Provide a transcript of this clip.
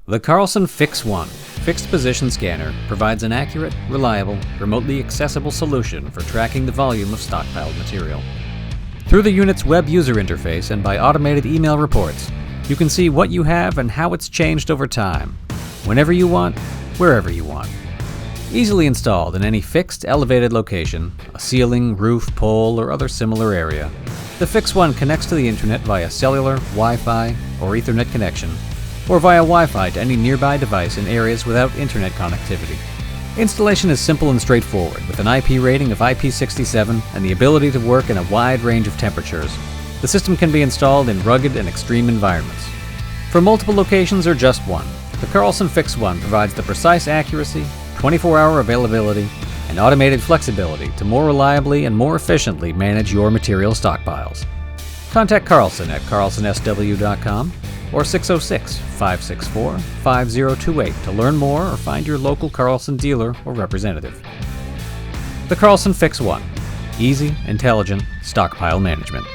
The Carlson FiX1 fixed position scanner provides an accurate, reliable, remotely accessible solution for tracking the volume of stockpiled material. Through the unit's web user interface and by automated email reports, you can see what you have and how it's changed over time, whenever you want, wherever you want. Easily installed in any fixed, elevated location, a ceiling, roof, pole, or other similar area, the FiX1 connects to the internet via cellular, Wi-Fi, or Ethernet connection, or via Wi-Fi to any nearby device in areas without internet connectivity. Installation is simple and straightforward, with an IP rating of IP67 and the ability to work in a wide range of temperatures. The system can be installed in rugged and extreme environments. For multiple locations or just one, the Carlson FiX1 provides the precise accuracy, 24-hour availability, and automated flexibility to more reliably and more efficiently manage your material stockpiles. Contact Carlson at carlsonsw.com or 606-564-5028 to learn more or find your local Carlson dealer or representative. The Carlson FiX1. Easy, intelligent stockpile management.